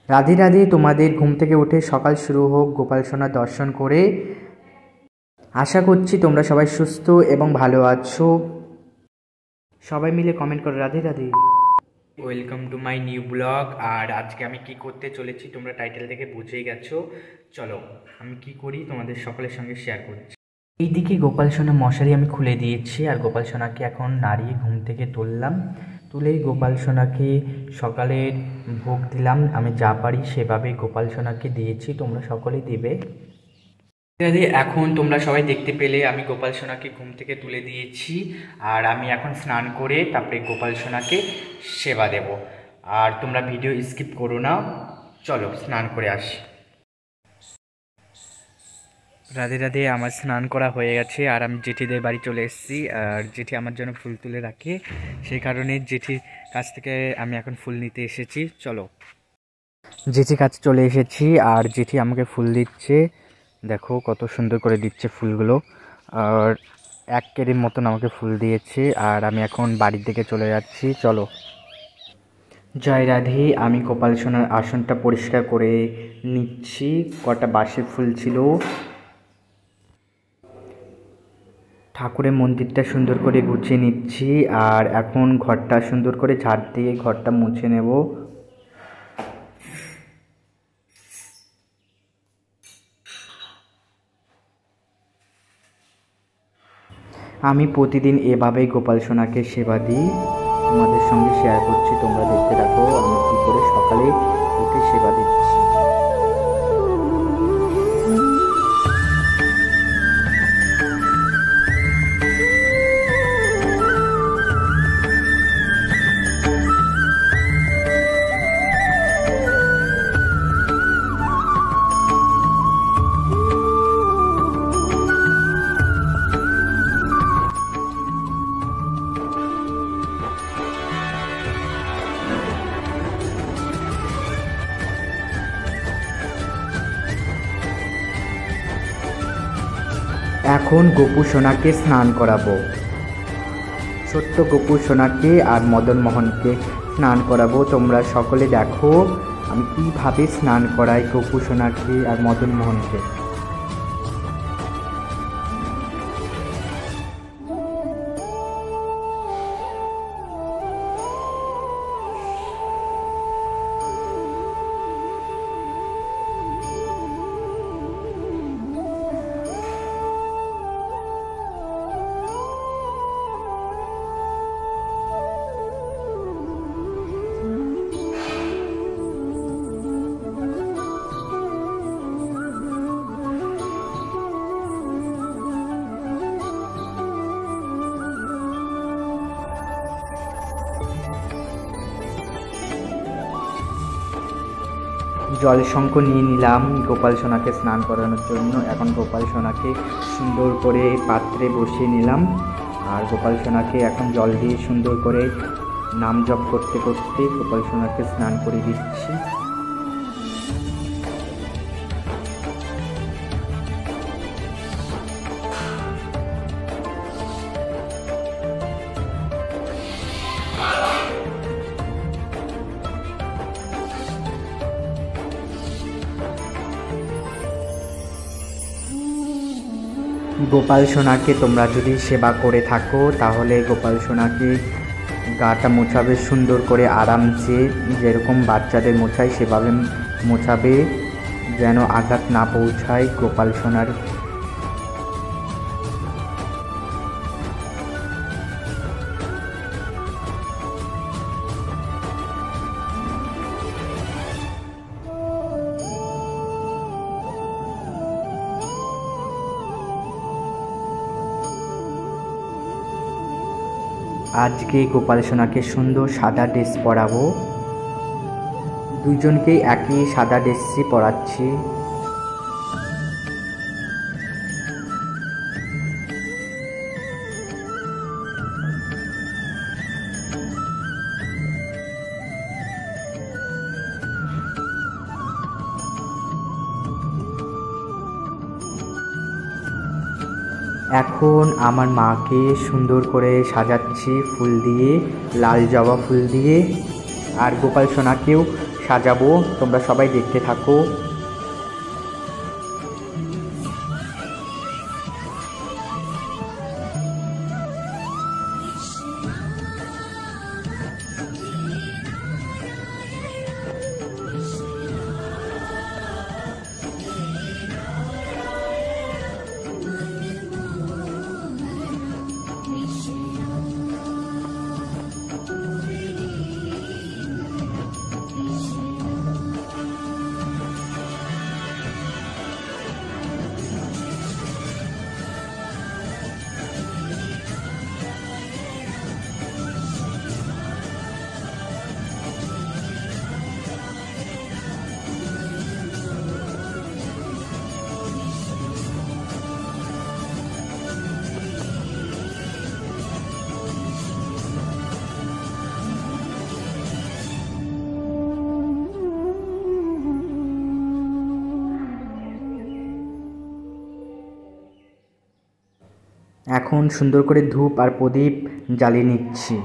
রাধে রাধে। তোমাদের ঘুম থেকে উঠে সকাল শুরু হোক গোপাল সোনার দর্শন করে। আশা করছি তোমরা সবাই সুস্থ এবং ভালো আছো। সবাই মিলে কমেন্ট করো Radhe Radhe. Welcome to my new blog. আর আজকে আমি কি করতে চলেছি তোমরা টাইটেল দেখে বুঝেই গেছো। চলো আমি কি করি তোমাদের সকলের সঙ্গে শেয়ার করছি। এইদিকে গোপাল সোনা মশারি আমি খুলে দিয়েছি আর গোপাল সোনাকে এখন নাড়িয়ে ঘুম থেকে তুললাম। তুলেই গোপাল সোনাকে সকালের ভোগ দিলাম। আমি যা পারি সেভাবে গোপাল সোনাকে দিয়েছি, তোমরা সকলেই দেবে। এখন তোমরা সবাই দেখতে পেলে আমি গোপাল সোনাকে ঘুম থেকে তুলে দিয়েছি আর আমি এখন স্নান করে তারপরে গোপাল সোনাকে সেবা দেব। আর তোমরা ভিডিও স্কিপ করো না, চলো স্নান করে আসি। রাধে রাধে। আমার স্নান করা হয়ে গেছে আর আমি জেঠিদের বাড়ি চলে এসেছি। আর জেঠি আমার জন্য ফুল তুলে রাখে, সেই কারণে জেঠির কাছ থেকে আমি এখন ফুল নিতে এসেছি। চলো জেঠির কাছে চলে এসেছি আর জেঠি আমাকে ফুল দিচ্ছে। দেখো কত সুন্দর করে দিচ্ছে ফুলগুলো। আর 1 কেজির মতন আমাকে ফুল দিয়েছে আর আমি এখন বাড়ির দিকে চলে যাচ্ছি। চলো। জয় রাধে। আমি গোপাল সোনার আসনটা পরিষ্কার করে নিচ্ছি। কটা বাসি ফুল ছিল। ঠাকুরের মন্দিরটা সুন্দর করে গুছিয়ে নিচ্ছি আর এখন ঘরটা সুন্দর করে ঝাড় দিয়ে ঘরটা মুছে নেব। আমি প্রতিদিন এভাবেই গোপাল সোনাকে সেবা দিই, তোমাদের সঙ্গে শেয়ার করছি। তোমরা দেখতে থাকো আমি কী করে সকালে উঠে সেবা দিচ্ছি। এখন গোপু সোনাকে স্নান করাবো। ছোট্ট গোপু সোনাকে আর মদন মোহনকে স্নান করাবো। তোমরা সকলে দেখো আমি কীভাবে স্নান করাই গোপু সোনাকে আর মদন মোহনকে। জল শঙ্খ নিয়ে নিলাম গোপাল সোনাকে স্নান করানোর জন্য। এখন গোপাল সোনাকে সুন্দর করে পাত্রে বসিয়ে নিলাম আর গোপাল সোনাকে এখন জল দিয়ে সুন্দর করে নাম জপ করতে করতে গোপাল সোনাকে স্নান করে দিচ্ছি। গোপাল সোনাকে তোমরা যদি সেবা করে থাকো তাহলে গোপাল সোনাকে গাটা মোছাবে সুন্দর করে আরামসে, যেরকম বাচ্চাদের মোছায় সেভাবে মোছাবে, যেন আঘাত না পৌঁছায় গোপাল সোনার। আজকে গোপাল সোনাকে সুন্দর সাদা ড্রেস পরাবো। দুজনকেই একই সাদা ড্রেসই পরাচ্ছি। এখন আমার মাকে সুন্দর করে সাজাচ্ছি ফুল দিয়ে, লাল জবা ফুল দিয়ে। আর গোপাল সোনাকেও সাজাবো, তোমরা সবাই দেখতে থাকো। এখন সুন্দর করে ধূপ আর প্রদীপ জ্বালিয়ে নিচ্ছি।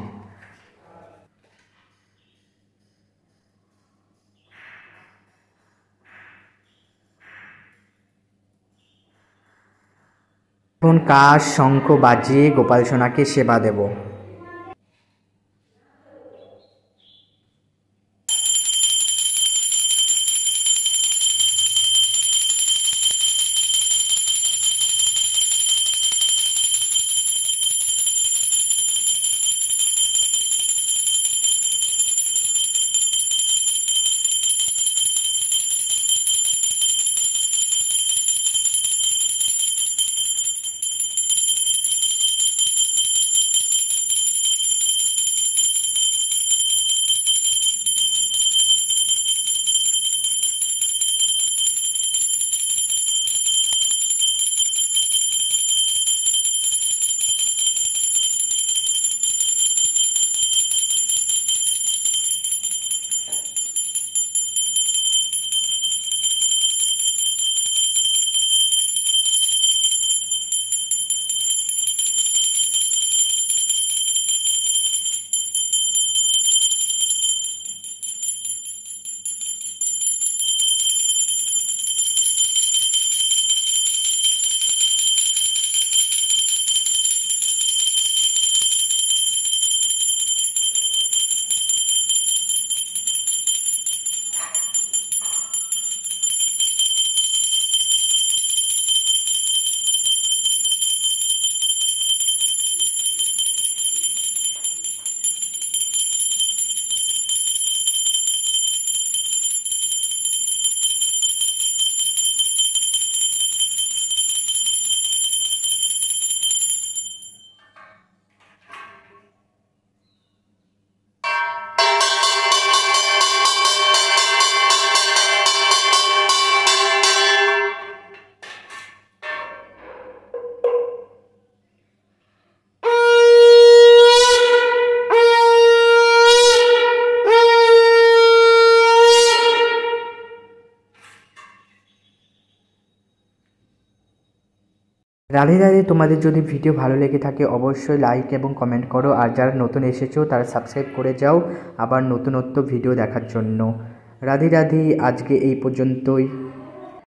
এখন কাশ শঙ্খ বাজিয়ে গোপাল সোনাকে সেবা দেব। রাধে রাধে। তোমাদের যদি ভিডিও ভালো লেগে থাকে অবশ্যই লাইক এবং কমেন্ট করো, আর যারা নতুন এসেছো তারা সাবস্ক্রাইব করে যাও আবার নতুনত্ব ভিডিও দেখার জন্য। রাধে রাধে, আজকে এই পর্যন্তই।